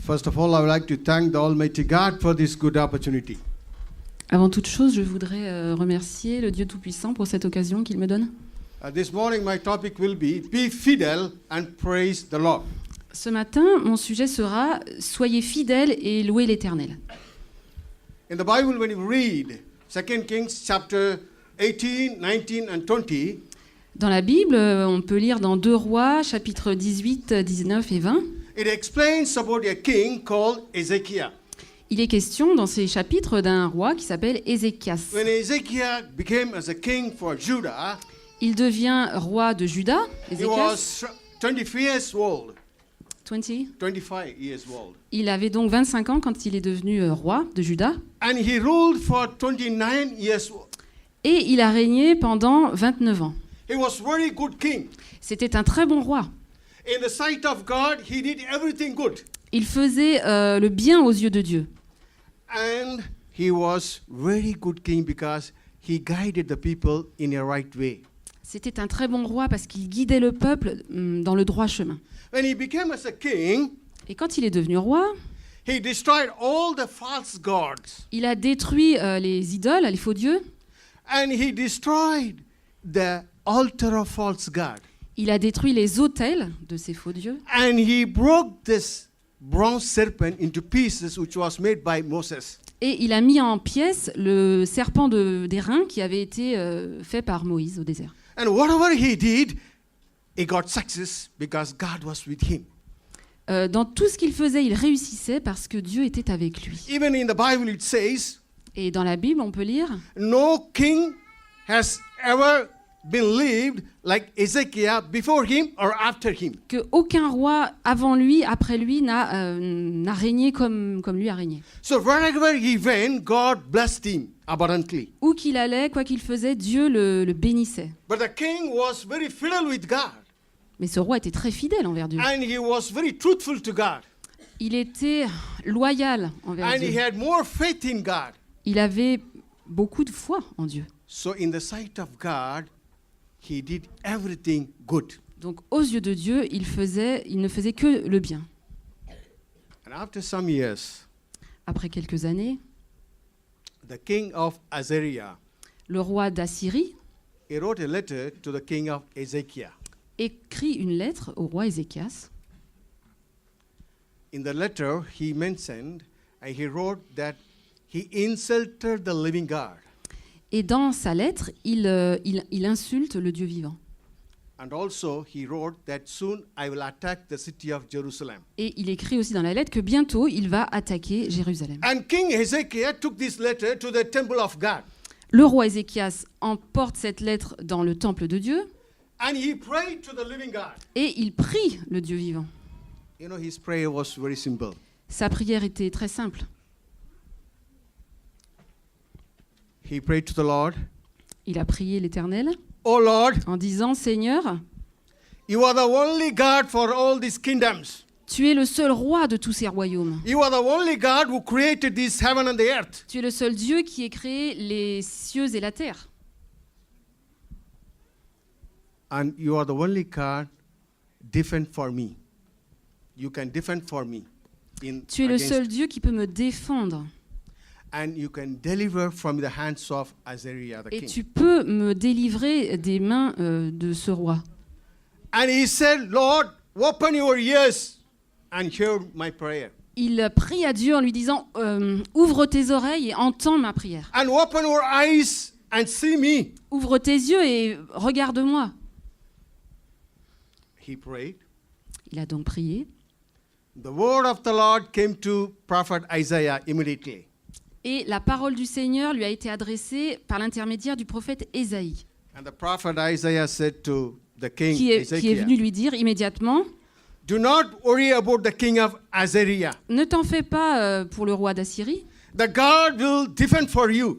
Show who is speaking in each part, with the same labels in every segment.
Speaker 1: First of all, I would like to thank the Almighty God for this good opportunity.
Speaker 2: Avant toute chose, je voudrais remercier le Dieu Tout-Puissant pour cette occasion qu'il me donne.
Speaker 1: This morning, my topic will be fidel and praise the Lord.
Speaker 2: Ce matin, mon sujet sera « Soyez fidèles et louez l'Éternel ».
Speaker 1: In the Bible, when you read 2 Kings chapter 18, 19 and 20,
Speaker 2: Dans la Bible, on peut lire dans 2 Rois, chapitres 18, 19 et 20.
Speaker 1: it explains about a king called Ezekiel.
Speaker 2: Il est question dans ces chapitres d'un roi qui s'appelle Ézéchias.
Speaker 1: When Ezekiel became as a king for Judah,
Speaker 2: Il devient roi de Juda,
Speaker 1: he
Speaker 2: Ézéchias,
Speaker 1: was 25 years old.
Speaker 2: 20.
Speaker 1: 25 years old.
Speaker 2: Il avait donc 25 ans quand il est devenu roi de Juda.
Speaker 1: And he ruled for 29 years.
Speaker 2: Et il a régné pendant 29 ans.
Speaker 1: He was very good king.
Speaker 2: C'était un très bon roi.
Speaker 1: In the sight of God, he did everything good.
Speaker 2: Il faisait le bien aux yeux de Dieu.
Speaker 1: And he was very good king because he guided the people in a right way.
Speaker 2: C'était un très bon roi parce qu'il guidait le peuple dans le droit chemin.
Speaker 1: When he became as a king,
Speaker 2: Et quand il est devenu roi,
Speaker 1: he destroyed all the false gods.
Speaker 2: il a détruit les idoles, les faux dieux.
Speaker 1: And he destroyed the altar of false god.
Speaker 2: Il a détruit les autels de ces faux dieux.
Speaker 1: And he broke this bronze serpent into pieces which was made by Moses.
Speaker 2: Et il a mis en pièces le serpent d'airain qui avait été fait par Moïse au désert.
Speaker 1: And whatever he did, he got success because God was with him.
Speaker 2: Dans tout ce qu'il faisait, il réussissait parce que Dieu était avec lui.
Speaker 1: Even in the Bible it says,
Speaker 2: Et dans la Bible, on peut lire
Speaker 1: no king has ever been lived like Ezekiel before him or after him.
Speaker 2: qu'aucun roi avant lui, après lui, n'a régné comme lui a régné.
Speaker 1: So wherever he went, God blessed him abundantly.
Speaker 2: Où qu'il allait, quoi qu'il faisait, Dieu le bénissait.
Speaker 1: But the king was very fidel with God.
Speaker 2: Mais ce roi était très fidèle envers Dieu.
Speaker 1: And he was very truthful to God.
Speaker 2: Il était loyal envers
Speaker 1: And he
Speaker 2: Dieu.
Speaker 1: had more faith in God.
Speaker 2: Il avait beaucoup de foi en Dieu.
Speaker 1: So in the sight of God, he did everything good.
Speaker 2: Donc aux yeux de Dieu, il ne faisait que le bien.
Speaker 1: And after some years,
Speaker 2: Après quelques années,
Speaker 1: the king of Assyria,
Speaker 2: le roi d'Assyrie
Speaker 1: he wrote a letter to the king of Ezekiel.
Speaker 2: écrit une lettre au roi Ézéchias.
Speaker 1: In the letter, he mentioned, he wrote that he insulted the living God.
Speaker 2: Et dans sa lettre, il insulte le Dieu vivant.
Speaker 1: And also, he wrote that soon I will attack the city of Jerusalem.
Speaker 2: Et il écrit aussi dans la lettre que bientôt, il va attaquer Jérusalem.
Speaker 1: And King Hezekiah took this letter to the temple of God.
Speaker 2: Le roi Ézéchias emporte cette lettre dans le temple de Dieu
Speaker 1: And he prayed to the living God.
Speaker 2: et il prie le Dieu vivant.
Speaker 1: You know, his prayer was very simple.
Speaker 2: Sa prière était très simple.
Speaker 1: He prayed to the Lord,
Speaker 2: Il a prié l'Éternel
Speaker 1: "Oh Lord,
Speaker 2: en disant « Seigneur,
Speaker 1: you are the only God for all these kingdoms.
Speaker 2: tu es le seul roi de tous ces royaumes.
Speaker 1: You are the only God who created this heaven and the earth.
Speaker 2: Tu es le seul Dieu qui ait créé les cieux et la terre.
Speaker 1: And you are the only God defend for me. You can defend for me.
Speaker 2: Tu es le seul Dieu qui peut me défendre.
Speaker 1: And you can deliver from the hands of Assyria, the
Speaker 2: Et
Speaker 1: king."
Speaker 2: tu peux me délivrer des mains de ce roi.
Speaker 1: And he said, "Lord, open your ears and hear my prayer.
Speaker 2: Il prie à Dieu en lui disant ouvre tes oreilles et entends ma prière.
Speaker 1: And open your eyes and see me."
Speaker 2: Ouvre tes yeux et regarde-moi.
Speaker 1: He prayed.
Speaker 2: Il a donc prié.
Speaker 1: The word of the Lord came to prophet Isaiah immediately.
Speaker 2: Et la parole du Seigneur lui a été adressée par l'intermédiaire du prophète Ésaïe,
Speaker 1: And the prophet Isaiah said to the king
Speaker 2: qui est venu
Speaker 1: Ezekiel,
Speaker 2: lui dire immédiatement
Speaker 1: "Do not worry about the king of Assyria.
Speaker 2: ne t'en fais pas pour le roi d'Assyrie.
Speaker 1: The God will defend for you.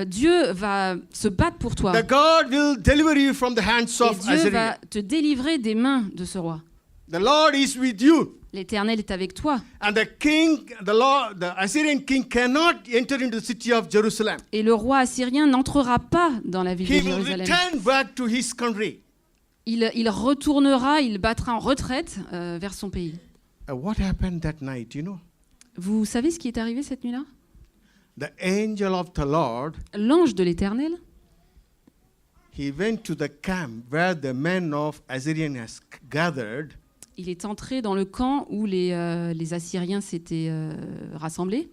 Speaker 2: Dieu va se battre pour toi.
Speaker 1: The God will deliver you from the hands
Speaker 2: Et
Speaker 1: of
Speaker 2: Dieu
Speaker 1: Assyria.
Speaker 2: va te délivrer des mains de ce roi.
Speaker 1: The Lord is with you."
Speaker 2: L'Éternel est avec toi.
Speaker 1: And the Assyrian king cannot enter into the city of Jerusalem.
Speaker 2: Et le roi assyrien n'entrera pas dans la ville de
Speaker 1: He will
Speaker 2: Jérusalem.
Speaker 1: return back to his country.
Speaker 2: Il retournera, il battra en retraite vers son pays.
Speaker 1: What happened that night, you know?
Speaker 2: Vous savez ce qui est arrivé cette nuit-là?
Speaker 1: The angel of the Lord,
Speaker 2: L'ange de l'Éternel,
Speaker 1: he went to the camp where the men of Assyrian has gathered,
Speaker 2: il est entré dans le camp où les Assyriens s'étaient rassemblés.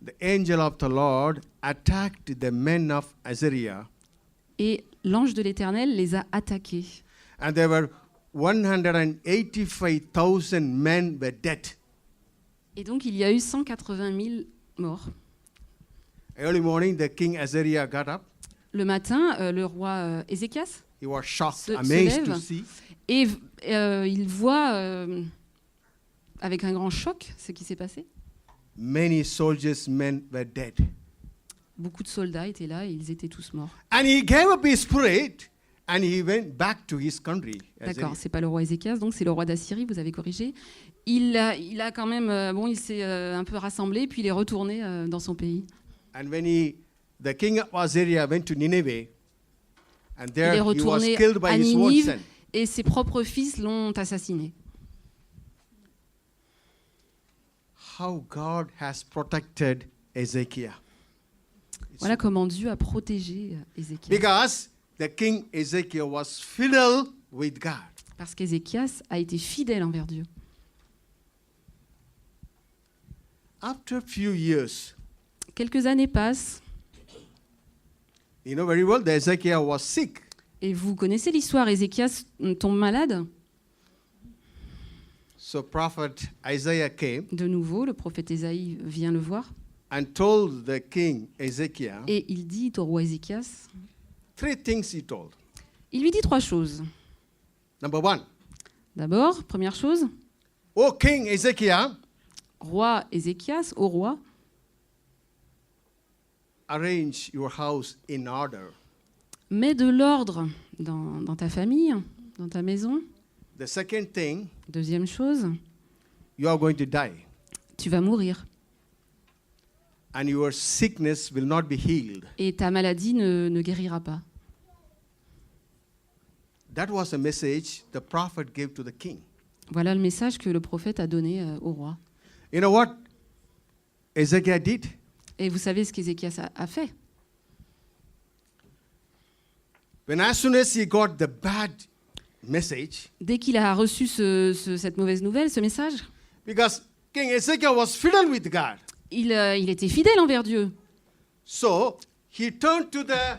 Speaker 1: the angel of the Lord attacked the men of Assyria,
Speaker 2: Et l'ange de l'Éternel les a attaqués.
Speaker 1: and there were 185,000 men were dead.
Speaker 2: Et donc, il y a eu 180 000 morts.
Speaker 1: Early morning, the king Assyria got up.
Speaker 2: Le matin, le roi Ézéchias,
Speaker 1: He was shocked,
Speaker 2: Se
Speaker 1: amazed
Speaker 2: lève.
Speaker 1: to see
Speaker 2: et il voit avec un grand choc ce qui s'est passé.
Speaker 1: many soldiers, men were dead.
Speaker 2: Beaucoup de soldats étaient là et ils étaient tous morts.
Speaker 1: And he gave up his spirit and he went back to his country.
Speaker 2: D'accord,
Speaker 1: Assyria.
Speaker 2: c'est pas le roi Ézéchias, donc c'est le roi d'Assyrie, vous avez corrigé. Il a quand même, il s'est un peu rassemblé, puis il est retourné dans son pays.
Speaker 1: And when the king of Assyria went to Nineveh, and
Speaker 2: Il
Speaker 1: there
Speaker 2: est
Speaker 1: he was
Speaker 2: retourné
Speaker 1: killed by
Speaker 2: à
Speaker 1: his own
Speaker 2: Ninive
Speaker 1: son.
Speaker 2: et ses propres fils l'ont assassiné.
Speaker 1: How God has protected Ezekiel.
Speaker 2: Voilà comment Dieu a protégé Ézéchias.
Speaker 1: Because the king Ezekiel was filled with God.
Speaker 2: Parce qu'Ézéchias a été fidèle envers Dieu.
Speaker 1: After a few years,
Speaker 2: Quelques années passent,
Speaker 1: you know very well, the Ezekiel was sick.
Speaker 2: et vous connaissez l'histoire, Ézéchias tombe malade.
Speaker 1: So prophet Isaiah came
Speaker 2: De nouveau, le prophète Ésaïe vient le voir,
Speaker 1: and told the king Ezekiel
Speaker 2: et il dit au roi Ézéchias,
Speaker 1: 3 things he told.
Speaker 2: il lui dit 3 choses.
Speaker 1: Number 1,
Speaker 2: D'abord, première chose,
Speaker 1: O king Ezekiel,
Speaker 2: roi Ézéchias, au roi,
Speaker 1: arrange your house in order.
Speaker 2: mets de l'ordre dans ta famille, dans ta maison.
Speaker 1: The second thing,
Speaker 2: Deuxième chose,
Speaker 1: you are going to die,
Speaker 2: tu vas mourir
Speaker 1: and your sickness will not be healed.
Speaker 2: et ta maladie ne guérira pas.
Speaker 1: That was a message the prophet gave to the king.
Speaker 2: Voilà le message que le prophète a donné au roi.
Speaker 1: You know what Ezekiel did?
Speaker 2: Et vous savez ce qu'Ézéchias a fait?
Speaker 1: As soon as he got the bad message,
Speaker 2: Dès qu'il a reçu cette mauvaise nouvelle, ce message,
Speaker 1: because King Ezekiel was filled with God,
Speaker 2: il était fidèle envers Dieu.
Speaker 1: so he turned to the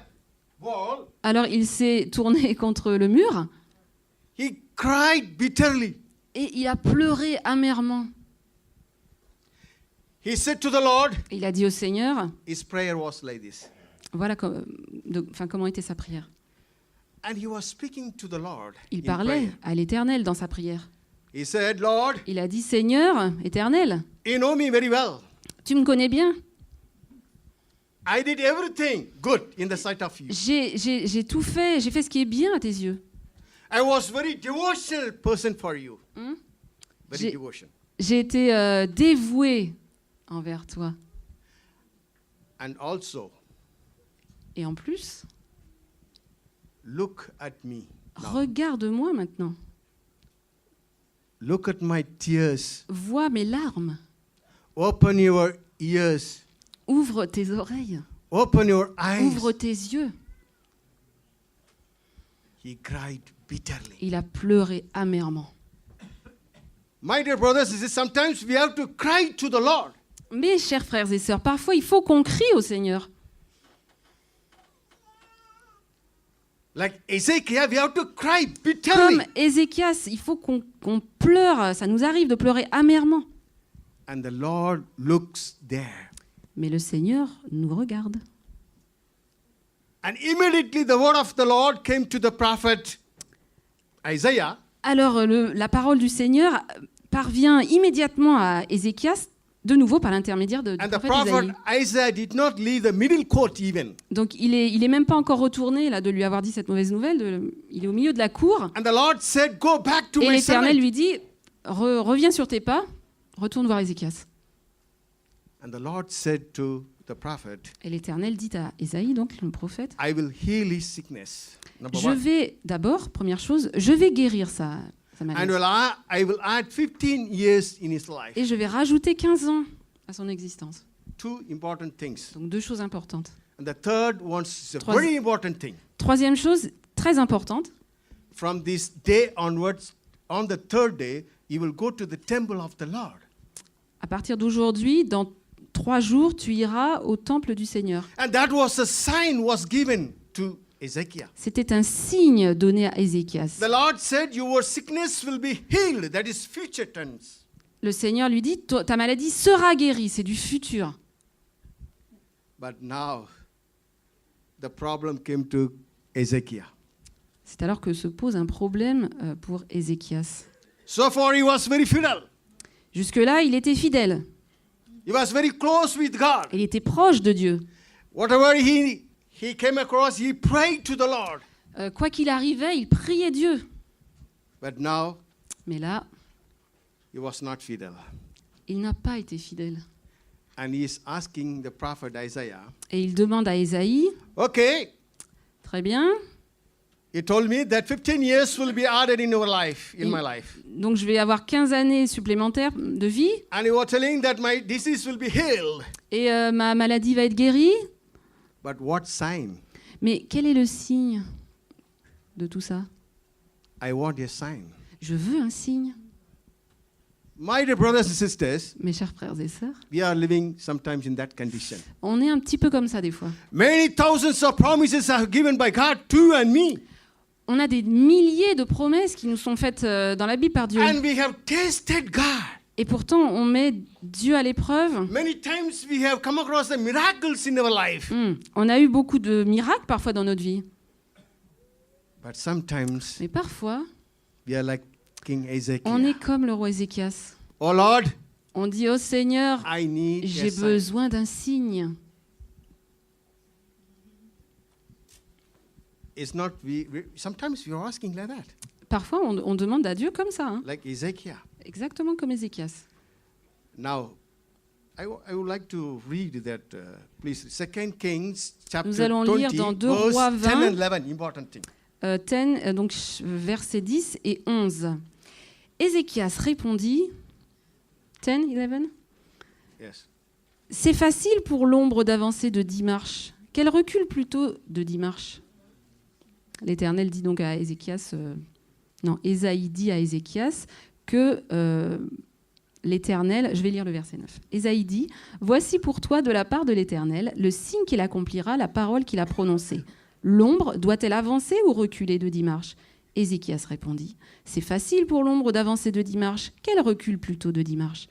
Speaker 1: wall,
Speaker 2: Alors il s'est tourné contre le mur
Speaker 1: he cried bitterly.
Speaker 2: et il a pleuré amèrement.
Speaker 1: He said to the Lord,
Speaker 2: Et il a dit au Seigneur,
Speaker 1: his prayer was like this.
Speaker 2: voilà comment était sa prière.
Speaker 1: And he was speaking to the Lord.
Speaker 2: Il
Speaker 1: in
Speaker 2: parlait
Speaker 1: prayer.
Speaker 2: à l'Éternel dans sa prière.
Speaker 1: He said, Lord,
Speaker 2: Il a dit, Seigneur, Éternel,
Speaker 1: you know me very well.
Speaker 2: tu me connais bien.
Speaker 1: I did everything good in the sight of you.
Speaker 2: J'ai tout fait, j'ai fait ce qui est bien à tes yeux.
Speaker 1: I was very devotional person for you.
Speaker 2: Hmm?
Speaker 1: Very
Speaker 2: J'ai-
Speaker 1: devotion.
Speaker 2: J'ai été dévoué envers toi.
Speaker 1: And also,
Speaker 2: Et en plus,
Speaker 1: look at me. now.
Speaker 2: regarde-moi maintenant.
Speaker 1: Look at my tears.
Speaker 2: Vois mes larmes.
Speaker 1: Open your ears.
Speaker 2: Ouvre tes oreilles.
Speaker 1: Open your eyes.
Speaker 2: Ouvre tes yeux.
Speaker 1: He cried bitterly.
Speaker 2: Il a pleuré amèrement.
Speaker 1: My dear brothers and sisters, sometimes we have to cry to the Lord.
Speaker 2: Mes chers frères et sœurs, parfois il faut qu'on crie au Seigneur.
Speaker 1: Like Ezekiel, we have to cry bitterly.
Speaker 2: Comme Ézéchias, il faut qu'on pleure. Ça nous arrive de pleurer amèrement.
Speaker 1: And the Lord looks there.
Speaker 2: Mais le Seigneur nous regarde.
Speaker 1: And immediately the word of the Lord came to the prophet Isaiah.
Speaker 2: Alors la parole du Seigneur parvient immédiatement à Ézéchias, de nouveau par l'intermédiaire du
Speaker 1: And the
Speaker 2: prophète
Speaker 1: prophet
Speaker 2: Isaïe.
Speaker 1: Isaiah did not leave the middle court even.
Speaker 2: Donc il est même pas encore retourné là de lui avoir dit cette mauvaise nouvelle. Il est au milieu de la cour
Speaker 1: And the Lord said, go back to
Speaker 2: et
Speaker 1: my
Speaker 2: l'Éternel
Speaker 1: servant.
Speaker 2: lui dit reviens sur tes pas, retourne voir Ézéchias.
Speaker 1: And the Lord said to the prophet,
Speaker 2: Et l'Éternel dit à Isaïe, donc le prophète,
Speaker 1: I will heal his sickness. Number
Speaker 2: je
Speaker 1: one.
Speaker 2: vais d'abord, première chose, je vais guérir sa sa
Speaker 1: and
Speaker 2: maladie.
Speaker 1: I will add 15 years in his life.
Speaker 2: Et je vais rajouter 15 ans à son existence.
Speaker 1: Two important things.
Speaker 2: Donc 2 choses importantes.
Speaker 1: And the third one is a
Speaker 2: Trois-
Speaker 1: very important thing.
Speaker 2: Troisième chose, très importante.
Speaker 1: From this day onwards, on the third day, you will go to the temple of the Lord.
Speaker 2: À partir d'aujourd'hui, dans 3 jours, tu iras au temple du Seigneur.
Speaker 1: And that was a sign was given to Ezekiel.
Speaker 2: C'était un signe donné à Ézéchias.
Speaker 1: The Lord said, your sickness will be healed. That is future tense.
Speaker 2: Le Seigneur lui dit, ta maladie sera guérie, c'est du futur.
Speaker 1: But now, the problem came to Ezekiel.
Speaker 2: C'est alors que se pose un problème pour Ézéchias.
Speaker 1: So far, he was very fidel.
Speaker 2: Jusque-là, il était fidèle.
Speaker 1: He was very close with God.
Speaker 2: Il était proche de Dieu.
Speaker 1: Whatever he came across, he prayed to the Lord.
Speaker 2: Quoi qu'il arrivait, il priait Dieu.
Speaker 1: But now,
Speaker 2: Mais là,
Speaker 1: he was not fidel.
Speaker 2: il n'a pas été fidèle.
Speaker 1: And he is asking the prophet Isaiah,
Speaker 2: Et il demande à Ésaïe,
Speaker 1: okay,
Speaker 2: très bien,
Speaker 1: he told me that 15 years will be added in your life, in my life.
Speaker 2: donc je vais avoir 15 années supplémentaires de vie
Speaker 1: And he was telling that my disease will be healed.
Speaker 2: et ma maladie va être guérie.
Speaker 1: But what sign?
Speaker 2: Mais quel est le signe de tout ça?
Speaker 1: I want a sign.
Speaker 2: Je veux un signe.
Speaker 1: My dear brothers and sisters,
Speaker 2: Mes chers frères et sœurs,
Speaker 1: we are living sometimes in that condition.
Speaker 2: on est un petit peu comme ça des fois.
Speaker 1: Many thousands of promises are given by God to you and me.
Speaker 2: On a des milliers de promesses qui nous sont faites dans la Bible par Dieu.
Speaker 1: And we have tasted God.
Speaker 2: Et pourtant, on met Dieu à l'épreuve.
Speaker 1: Many times we have come across the miracles in our life.
Speaker 2: On a eu beaucoup de miracles parfois dans notre vie.
Speaker 1: But sometimes
Speaker 2: Mais parfois,
Speaker 1: we are like King
Speaker 2: on
Speaker 1: Ezekiel.
Speaker 2: est comme le roi Ézéchias.
Speaker 1: Oh Lord,
Speaker 2: On dit, oh Seigneur,
Speaker 1: I need
Speaker 2: j'ai
Speaker 1: a sign.
Speaker 2: besoin d'un signe.
Speaker 1: It's not sometimes we are asking like that,
Speaker 2: Parfois, on demande à Dieu comme ça, hein.
Speaker 1: like Ezekiel.
Speaker 2: Exactement comme Ézéchias.
Speaker 1: Now, I would like to read that, please. 2 Kings chapter
Speaker 2: Nous allons
Speaker 1: 20,
Speaker 2: lire dans 2
Speaker 1: verse
Speaker 2: Rois
Speaker 1: 10
Speaker 2: 20.
Speaker 1: and 11. Important thing.
Speaker 2: Donc versets 10 et 11. Ézéchias répondit, 10, 11,
Speaker 1: Yes.
Speaker 2: c'est facile pour l'ombre d'avancer de 10 marches. Qu'elle recule plutôt de 10 marches. L'Éternel dit donc à Ézéchias, Ésaïe dit à Ézéchias que l'Éternel, je vais lire le verset 9. Ésaïe dit, voici pour toi de la part de l'Éternel le signe qu'il accomplira, la parole qu'il a prononcée. L'ombre doit-elle avancer ou reculer de 10 marches? Ézéchias répondit, c'est facile pour l'ombre d'avancer de 10 marches, qu'elle recule plutôt de 10 marches.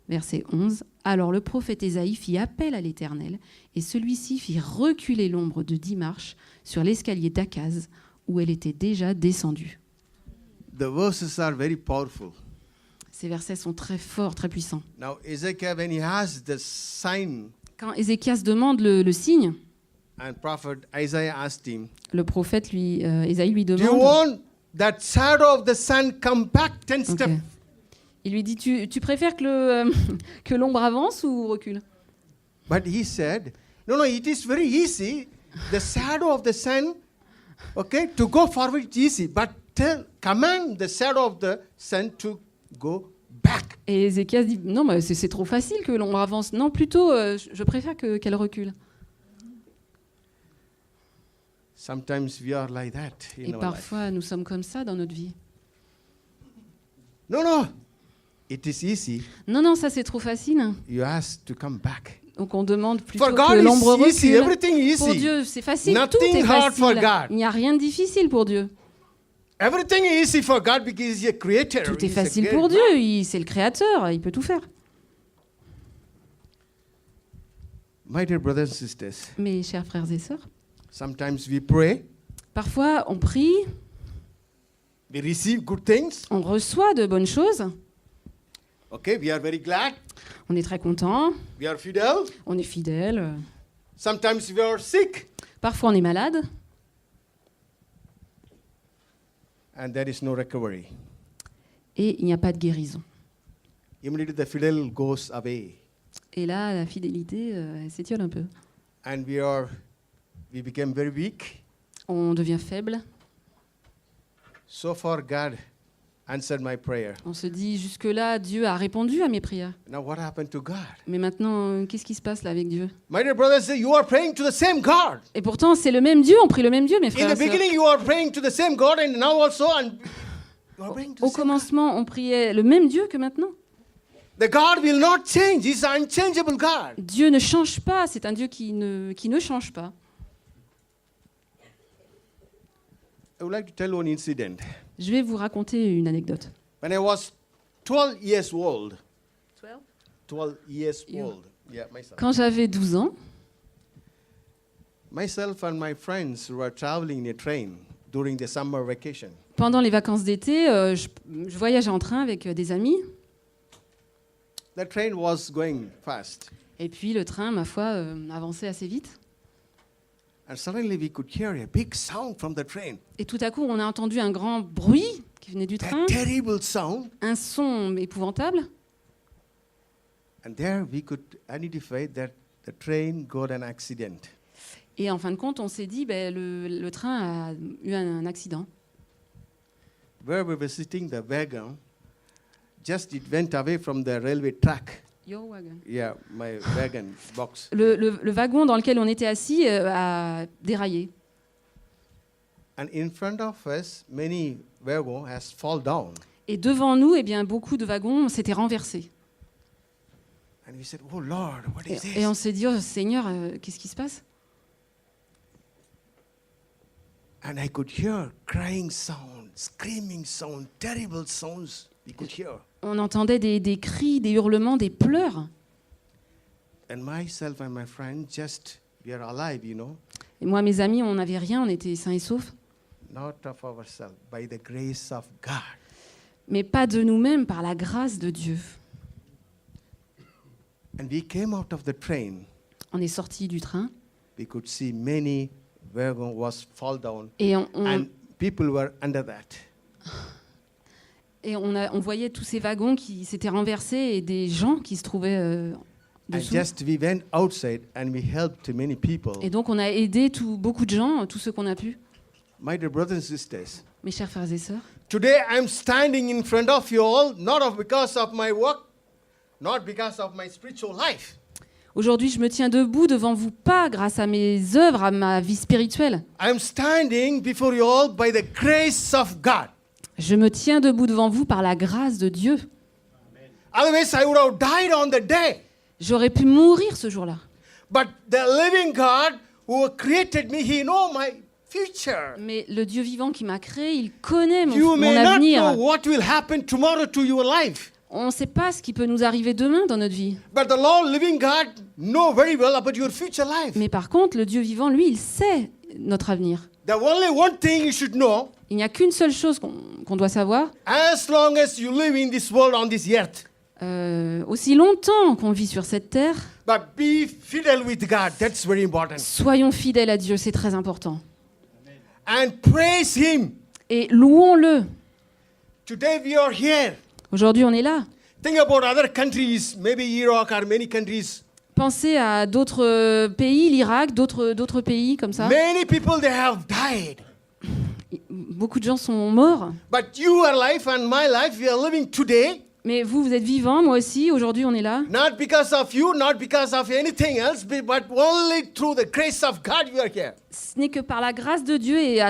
Speaker 2: Verset 11, alors le prophète Ésaïe fit appel à l'Éternel, et celui-ci fit reculer l'ombre de 10 marches sur l'escalier d'Akaz, où elle était déjà descendue.
Speaker 1: The verses are very powerful.
Speaker 2: Ces versets sont très forts, très puissants.
Speaker 1: Now, Ezekiel, when he has the sign,
Speaker 2: Quand Ézéchias demande le signe,
Speaker 1: and prophet Isaiah asked him,
Speaker 2: le prophète Ésaïe lui
Speaker 1: do you
Speaker 2: demande,
Speaker 1: want that shadow of the sun come back 10
Speaker 2: Ok.
Speaker 1: steps?
Speaker 2: Il lui dit, tu préfères que l'ombre avance ou recule?
Speaker 1: But he said, no, it is very easy. The shadow of the sun, okay, to go forward is easy, but command the shadow of the sun to go back.
Speaker 2: Et Ézéchias dit, non, mais c'est trop facile que l'ombre avance. Non, plutôt, je préfère qu'elle recule.
Speaker 1: Sometimes we are like that in
Speaker 2: Et
Speaker 1: our life.
Speaker 2: parfois, nous sommes comme ça dans notre vie.
Speaker 1: No, it is easy.
Speaker 2: Non, ça c'est trop facile.
Speaker 1: You ask to come back.
Speaker 2: Donc on demande plutôt
Speaker 1: For
Speaker 2: que
Speaker 1: God
Speaker 2: l'ombre
Speaker 1: is easy,
Speaker 2: recule.
Speaker 1: everything is
Speaker 2: Pour
Speaker 1: easy.
Speaker 2: Dieu, c'est facile,
Speaker 1: Nothing
Speaker 2: tout est
Speaker 1: hard for
Speaker 2: facile.
Speaker 1: God.
Speaker 2: Il n'y a rien de difficile pour Dieu.
Speaker 1: Everything is easy for God because He is a creator.
Speaker 2: Tout est
Speaker 1: He's a
Speaker 2: facile
Speaker 1: great
Speaker 2: pour
Speaker 1: God.
Speaker 2: Dieu, c'est le Créateur, il peut tout faire.
Speaker 1: My dear brothers and sisters,
Speaker 2: Mes chers frères et sœurs,
Speaker 1: sometimes we pray,
Speaker 2: parfois on prie,
Speaker 1: we receive good things.
Speaker 2: on reçoit de bonnes choses,
Speaker 1: Okay, we are very glad.
Speaker 2: on est très content,
Speaker 1: We are fidel.
Speaker 2: on est fidèle.
Speaker 1: Sometimes we are sick,
Speaker 2: Parfois on est malade
Speaker 1: and there is no recovery.
Speaker 2: et il n'y a pas de guérison.
Speaker 1: Immediately the fidel goes away,
Speaker 2: Et là, la fidélité, elle s'étiole un peu.
Speaker 1: and we become very weak.
Speaker 2: On devient faible.
Speaker 1: So far, God answered my prayer.
Speaker 2: On se dit, jusque-là, Dieu a répondu à mes prières.
Speaker 1: Now what happened to God?
Speaker 2: Mais maintenant, qu'est-ce qui se passe là avec Dieu?
Speaker 1: My dear brothers, you are praying to the same God.
Speaker 2: Et pourtant, c'est le même Dieu, on prie le même Dieu, mes
Speaker 1: In
Speaker 2: frères
Speaker 1: the
Speaker 2: et sœurs.
Speaker 1: beginning, you are praying to the same God, and now also, and you are praying to
Speaker 2: Au
Speaker 1: the same God.
Speaker 2: commencement, on priait le même Dieu que maintenant.
Speaker 1: The God will not change. He's an unchangeable God.
Speaker 2: Dieu ne change pas, c'est un Dieu qui ne change pas.
Speaker 1: I would like to tell one incident.
Speaker 2: Je vais vous raconter une anecdote.
Speaker 1: When I was 12 years old, 12 years
Speaker 2: You.
Speaker 1: old, yeah, myself.
Speaker 2: Quand j'avais 12 ans,
Speaker 1: Myself and my friends were traveling in a train during the summer vacation.
Speaker 2: pendant les vacances d'été, je voyageais en train avec des amis.
Speaker 1: The train was going fast,
Speaker 2: Et puis le train, ma foi, avançait assez vite.
Speaker 1: and suddenly we could hear a big sound from the train.
Speaker 2: Et tout à coup, on a entendu un grand bruit qui venait du train,
Speaker 1: That terrible sound,
Speaker 2: un son épouvantable.
Speaker 1: and there we could identify that the train got an accident.
Speaker 2: Et en fin de compte, on s'est dit, le train a eu un accident.
Speaker 1: Where we were sitting, the wagon, just it went away from the railway track. Yeah, my wagon box.
Speaker 2: Le wagon dans lequel on était assis a déraillé.
Speaker 1: And in front of us, many wagons has fall down.
Speaker 2: Et devant nous, eh bien, beaucoup de wagons s'étaient renversés.
Speaker 1: And we said, "Oh Lord, what is this?"
Speaker 2: Et on s'est dit, oh Seigneur, qu'est-ce qui se passe?
Speaker 1: And I could hear crying sound, screaming sound, terrible sounds we could hear.
Speaker 2: On entendait des cris, des hurlements, des pleurs.
Speaker 1: And myself and my friend just, we are alive, you know,
Speaker 2: Et moi, mes amis, on n'avait rien, on était sains et saufs.
Speaker 1: not of ourselves, by the grace of God.
Speaker 2: Mais pas de nous-mêmes, par la grâce de Dieu.
Speaker 1: And we came out of the train.
Speaker 2: On est sortis du train
Speaker 1: We could see many wagons was fall down,
Speaker 2: et
Speaker 1: and people were under that.
Speaker 2: on voyait tous ces wagons qui s'étaient renversés et des gens qui se trouvaient
Speaker 1: And
Speaker 2: dessous.
Speaker 1: just we went outside and we helped many people.
Speaker 2: Et donc, on a aidé beaucoup de gens, tous ceux qu'on a pu.
Speaker 1: My dear brothers and sisters,
Speaker 2: Mes chers frères et sœurs,
Speaker 1: today I'm standing in front of you all, because of my work, not because of my spiritual life.
Speaker 2: aujourd'hui, je me tiens debout devant vous, pas grâce à mes œuvres, à ma vie spirituelle.
Speaker 1: I'm standing before you all by the grace of God.
Speaker 2: Je me tiens debout devant vous par la grâce de Dieu.
Speaker 1: Otherwise, I would have died on the day.
Speaker 2: J'aurais pu mourir ce jour-là.
Speaker 1: But the living God who created me, He knows my future.
Speaker 2: Mais le Dieu vivant qui m'a créé, il connaît
Speaker 1: You
Speaker 2: mon
Speaker 1: may not
Speaker 2: avenir.
Speaker 1: know what will happen tomorrow to your life.
Speaker 2: On ne sait pas ce qui peut nous arriver demain dans notre vie.
Speaker 1: But the Lord living God know very well about your future life.
Speaker 2: Mais par contre, le Dieu vivant, lui, il sait notre avenir.
Speaker 1: The only one thing you should know,
Speaker 2: Il n'y a qu'une seule chose qu'on doit savoir.
Speaker 1: as long as you live in this world on this earth,
Speaker 2: Aussi longtemps qu'on vit sur cette terre,
Speaker 1: but be fidel with God. That's very important.
Speaker 2: soyons fidèles à Dieu, c'est très important.
Speaker 1: And praise Him.
Speaker 2: Et louons-le.
Speaker 1: Today we are here.
Speaker 2: Aujourd'hui, on est là.
Speaker 1: Think about other countries, maybe Iraq or many countries.
Speaker 2: Pensez à d'autres pays, l'Irak, d'autres pays comme ça.
Speaker 1: Many people, they have died.
Speaker 2: Beaucoup de gens sont morts.
Speaker 1: But your life and my life, we are living today,
Speaker 2: Mais vous êtes vivants, moi aussi. Aujourd'hui, on est là.
Speaker 1: not because of you, not because of anything else, but only through the grace of God we are here.
Speaker 2: Ce n'est que par la grâce de Dieu et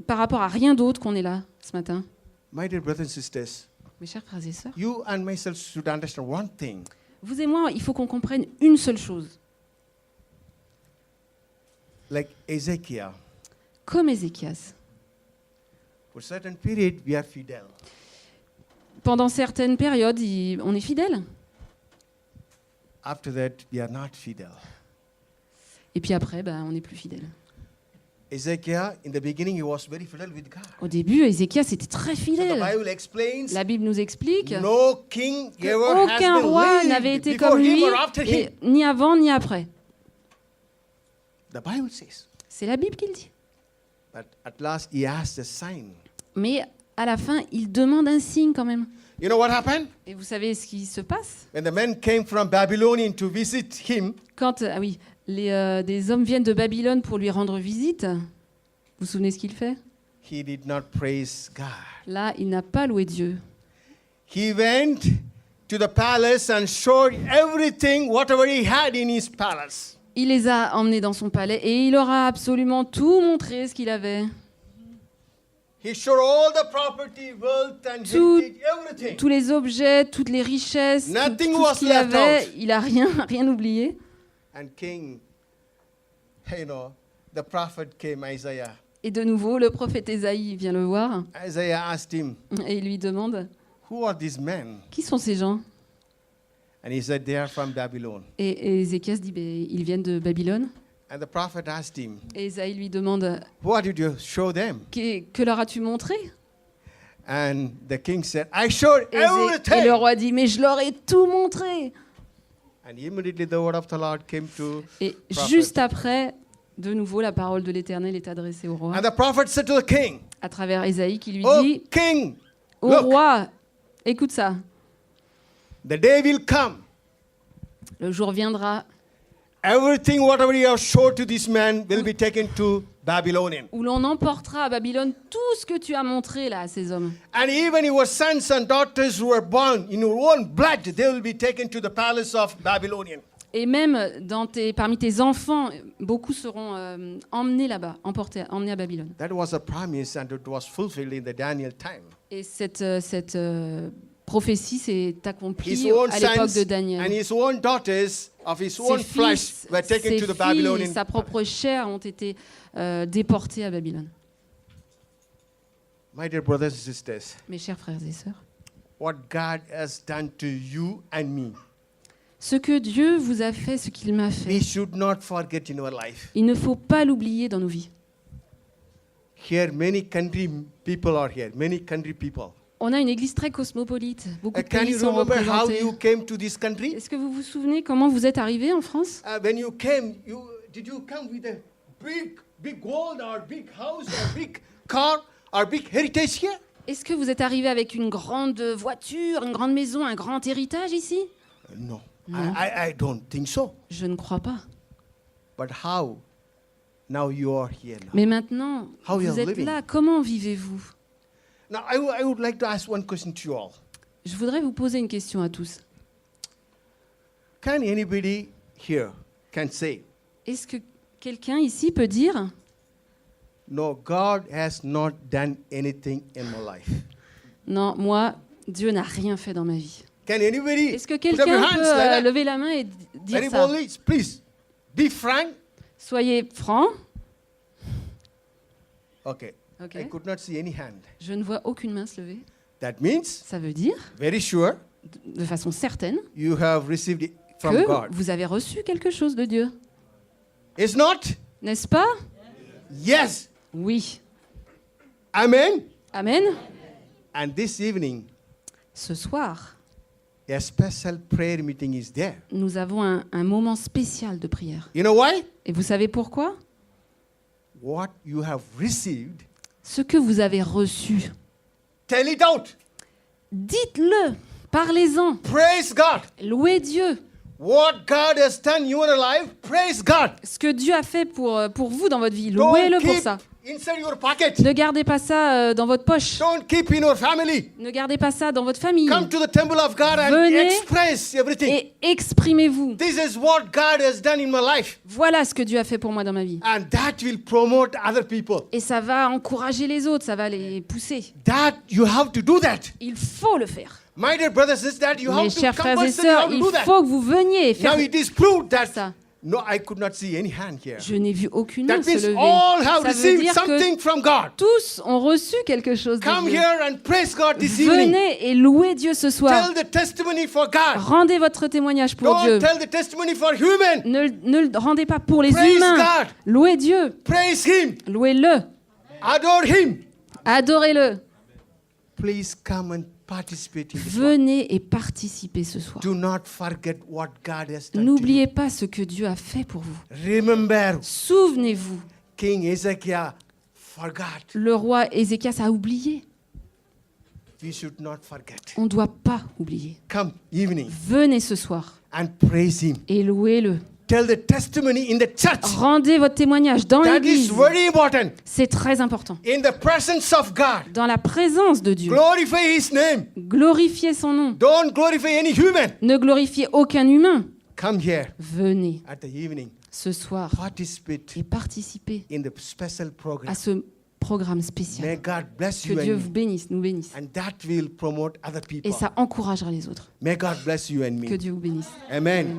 Speaker 2: par rapport à rien d'autre qu'on est là ce matin.
Speaker 1: My dear brothers and sisters,
Speaker 2: Mes chers frères et sœurs,
Speaker 1: you and myself should understand one thing.
Speaker 2: vous et moi, il faut qu'on comprenne une seule chose.
Speaker 1: Like Ezekiel,
Speaker 2: Comme Ézéchias.
Speaker 1: for a certain period, we are fidel.
Speaker 2: Pendant certaines périodes, on est fidèle.
Speaker 1: After that, we are not fidel.
Speaker 2: Et puis après, on n'est plus fidèle.
Speaker 1: Ezekiel, in the beginning, he was very fidel with God.
Speaker 2: Au début, Ézéchias était très
Speaker 1: So the
Speaker 2: fidèle.
Speaker 1: Bible explains,
Speaker 2: La Bible nous explique
Speaker 1: no king ever has
Speaker 2: qu'aucun
Speaker 1: been
Speaker 2: roi n'avait
Speaker 1: lived
Speaker 2: été
Speaker 1: before
Speaker 2: comme
Speaker 1: him
Speaker 2: lui,
Speaker 1: or after him.
Speaker 2: et ni avant ni après.
Speaker 1: The Bible says.
Speaker 2: C'est la Bible qui le dit.
Speaker 1: But at last, he asked a sign.
Speaker 2: Mais à la fin, il demande un signe quand même.
Speaker 1: You know what happened?
Speaker 2: Et vous savez ce qui se passe?
Speaker 1: When the men came from Babylon to visit him,
Speaker 2: Quand des hommes viennent de Babylone pour lui rendre visite, vous vous souvenez ce qu'il fait?
Speaker 1: he did not praise God.
Speaker 2: Là, il n'a pas loué Dieu.
Speaker 1: He went to the palace and showed everything, whatever he had in his palace.
Speaker 2: Il les a emmenés dans son palais et il leur a absolument tout montré ce qu'il avait.
Speaker 1: He showed all the property, wealth and
Speaker 2: Tout-
Speaker 1: heritage, everything.
Speaker 2: Tous les objets, toutes les richesses, tout
Speaker 1: Nothing
Speaker 2: ce
Speaker 1: was
Speaker 2: qu'il
Speaker 1: left
Speaker 2: avait,
Speaker 1: out.
Speaker 2: il n'a rien oublié.
Speaker 1: And king, the prophet came, Isaiah.
Speaker 2: Et de nouveau, le prophète Ésaïe vient le voir
Speaker 1: Isaiah asked him,
Speaker 2: et il lui demande «
Speaker 1: who are these men?
Speaker 2: Qui sont ces gens ?»
Speaker 1: And he said, they are from Babylon.
Speaker 2: Et Ézéchias dit ben, « Ils viennent de Babylone.
Speaker 1: And the prophet asked him, »
Speaker 2: Et Ésaïe lui demande
Speaker 1: what did you show them?
Speaker 2: « Que leur as-tu montré ?»
Speaker 1: And the king said, I showed
Speaker 2: Et le
Speaker 1: everything.
Speaker 2: roi dit « Mais je leur ai tout montré !»
Speaker 1: And immediately the word of the Lord came to
Speaker 2: Et
Speaker 1: prophet.
Speaker 2: juste après, de nouveau, la parole de l'Éternel est adressée au roi,
Speaker 1: And the prophet said to the king,
Speaker 2: à travers Ésaïe qui lui
Speaker 1: oh
Speaker 2: dit
Speaker 1: king,
Speaker 2: « Au
Speaker 1: look,
Speaker 2: roi, écoute ça,
Speaker 1: the day will come.
Speaker 2: le jour viendra
Speaker 1: Everything, whatever you have showed to this man, will be taken to Babylonian.
Speaker 2: où l'on emportera à Babylone tout ce que tu as montré là à ces hommes.
Speaker 1: And even your sons and daughters who were born in your own blood, they will be taken to the palace of Babylonian.
Speaker 2: Et même parmi tes enfants, beaucoup seront emmenés là-bas, emmenés à Babylone.
Speaker 1: That was a promise and it was fulfilled in the Daniel time.
Speaker 2: Et cette prophétie s'est accomplie
Speaker 1: His own
Speaker 2: à l'époque
Speaker 1: sons
Speaker 2: de
Speaker 1: and
Speaker 2: Daniel.
Speaker 1: his own daughters of his own
Speaker 2: Ses
Speaker 1: flesh
Speaker 2: fils,
Speaker 1: were taken
Speaker 2: ses
Speaker 1: to the
Speaker 2: filles,
Speaker 1: Babylonian.
Speaker 2: sa propre chair ont été déportés à Babylone.
Speaker 1: My dear brothers and sisters,
Speaker 2: Mes chers frères et sœurs,
Speaker 1: what God has done to you and me,
Speaker 2: ce que Dieu vous a fait, ce qu'il m'a fait,
Speaker 1: we should not forget in our life.
Speaker 2: il ne faut pas l'oublier dans nos vies.
Speaker 1: Here, many country people are here, many country people.
Speaker 2: On a une église très cosmopolite. Beaucoup de
Speaker 1: Can
Speaker 2: pays
Speaker 1: you
Speaker 2: sont
Speaker 1: remember how
Speaker 2: représentés.
Speaker 1: you came to this country?
Speaker 2: Est-ce que vous vous souvenez comment vous êtes arrivé en France?
Speaker 1: When you came, did you come with a big gold or big house or big car or big heritage here?
Speaker 2: Est-ce que vous êtes arrivé avec une grande voiture, une grande maison, un grand héritage ici?
Speaker 1: No,
Speaker 2: No.
Speaker 1: I don't think so.
Speaker 2: Je ne crois pas.
Speaker 1: But how? Now you are here now.
Speaker 2: Mais maintenant,
Speaker 1: How you
Speaker 2: vous
Speaker 1: are
Speaker 2: êtes
Speaker 1: living?
Speaker 2: là. Comment vivez-vous?
Speaker 1: Now I would like to ask one question to you all.
Speaker 2: Je voudrais vous poser une question à tous.
Speaker 1: Can anybody here can say,
Speaker 2: Est-ce que quelqu'un ici peut dire
Speaker 1: no, God has not done anything in my life?
Speaker 2: non, moi, Dieu n'a rien fait dans ma vie?
Speaker 1: Can anybody
Speaker 2: Est-ce que
Speaker 1: put up your
Speaker 2: quelqu'un
Speaker 1: hands
Speaker 2: peut
Speaker 1: like that?
Speaker 2: lever la main et dire
Speaker 1: Very
Speaker 2: ça?
Speaker 1: boldly, please. Be frank.
Speaker 2: Soyez francs.
Speaker 1: Okay.
Speaker 2: Ok.
Speaker 1: I could not see any hand.
Speaker 2: Je ne vois aucune main se lever.
Speaker 1: That means,
Speaker 2: Ça veut dire,
Speaker 1: very sure,
Speaker 2: de façon certaine,
Speaker 1: you have received it from
Speaker 2: que
Speaker 1: God.
Speaker 2: vous avez reçu quelque chose de Dieu.
Speaker 1: Is not?
Speaker 2: N'est-ce pas?
Speaker 1: Yes.
Speaker 2: Oui.
Speaker 1: Amen.
Speaker 2: Amen.
Speaker 1: And this evening,
Speaker 2: Ce soir,
Speaker 1: a special prayer meeting is there.
Speaker 2: nous avons un moment spécial de prière.
Speaker 1: You know why?
Speaker 2: Et vous savez pourquoi?
Speaker 1: What you have received,
Speaker 2: Ce que vous avez reçu,
Speaker 1: tell it out.
Speaker 2: dites-le, parlez-en,
Speaker 1: Praise God.
Speaker 2: louez Dieu.
Speaker 1: What God has done in your life, praise God.
Speaker 2: Ce que Dieu a fait pour vous dans votre vie, louez-le
Speaker 1: Don't
Speaker 2: pour
Speaker 1: keep
Speaker 2: ça.
Speaker 1: inside your pocket.
Speaker 2: Ne gardez pas ça dans votre poche.
Speaker 1: Don't keep in your family.
Speaker 2: Ne gardez pas ça dans votre famille.
Speaker 1: Come to the temple of God and
Speaker 2: Venez
Speaker 1: express everything.
Speaker 2: Et exprimez-vous.
Speaker 1: This is what God has done in my life.
Speaker 2: Voilà ce que Dieu a fait pour moi dans ma vie.
Speaker 1: And that will promote other people.
Speaker 2: Et ça va encourager les autres, ça va les pousser.
Speaker 1: That you have to do that.
Speaker 2: Il faut le faire.
Speaker 1: My dear brothers and sisters, you
Speaker 2: Mes
Speaker 1: have to
Speaker 2: chers frères et
Speaker 1: compulsory
Speaker 2: sœurs,
Speaker 1: have to
Speaker 2: il
Speaker 1: do that.
Speaker 2: faut que vous veniez faire
Speaker 1: Now it is proved that
Speaker 2: ça.
Speaker 1: no, I could not see any hand here.
Speaker 2: Je n'ai vu aucune main
Speaker 1: That
Speaker 2: se
Speaker 1: means
Speaker 2: lever.
Speaker 1: all have
Speaker 2: Ça veut
Speaker 1: received
Speaker 2: dire que
Speaker 1: something from God.
Speaker 2: tous ont reçu quelque chose de
Speaker 1: Come
Speaker 2: Dieu.
Speaker 1: here and praise God this evening.
Speaker 2: Venez et louez Dieu ce soir.
Speaker 1: Tell the testimony for God.
Speaker 2: Rendez votre témoignage pour
Speaker 1: Don't
Speaker 2: Dieu.
Speaker 1: tell the testimony for human.
Speaker 2: Ne le rendez pas pour les
Speaker 1: Praise
Speaker 2: humains.
Speaker 1: God.
Speaker 2: Louez Dieu.
Speaker 1: Praise Him.
Speaker 2: Louez-le.
Speaker 1: Adore Him.
Speaker 2: Adorez-le.
Speaker 1: Please come and participate in this one.
Speaker 2: Venez et participez ce soir.
Speaker 1: Do not forget what God has done to
Speaker 2: N'oubliez pas ce que Dieu a fait pour vous.
Speaker 1: you. Remember,
Speaker 2: Souvenez-vous,
Speaker 1: King Ezekiel forgot.
Speaker 2: le roi Ézéchias a oublié.
Speaker 1: We should not forget.
Speaker 2: On ne doit pas oublier.
Speaker 1: Come evening
Speaker 2: Venez ce soir
Speaker 1: and praise Him.
Speaker 2: et louez-le.
Speaker 1: Tell the testimony in the church.
Speaker 2: Rendez votre témoignage dans
Speaker 1: That is
Speaker 2: l'église.
Speaker 1: very important.
Speaker 2: C'est très important.
Speaker 1: In the presence of God.
Speaker 2: Dans la présence de Dieu.
Speaker 1: Glorify His name.
Speaker 2: Glorifiez son nom.
Speaker 1: Don't glorify any human.
Speaker 2: Ne glorifiez aucun humain.
Speaker 1: Come here
Speaker 2: Venez
Speaker 1: at the evening.
Speaker 2: ce soir
Speaker 1: Participate
Speaker 2: et participez
Speaker 1: in the special program.
Speaker 2: à ce programme spécial.
Speaker 1: May God bless
Speaker 2: Que
Speaker 1: you
Speaker 2: Dieu
Speaker 1: and
Speaker 2: vous
Speaker 1: me.
Speaker 2: bénisse, nous bénisse.
Speaker 1: And that will promote other
Speaker 2: Et
Speaker 1: people.
Speaker 2: ça encouragera les autres.
Speaker 1: May God bless you and
Speaker 2: Que
Speaker 1: me.
Speaker 2: Dieu vous bénisse.
Speaker 1: Amen.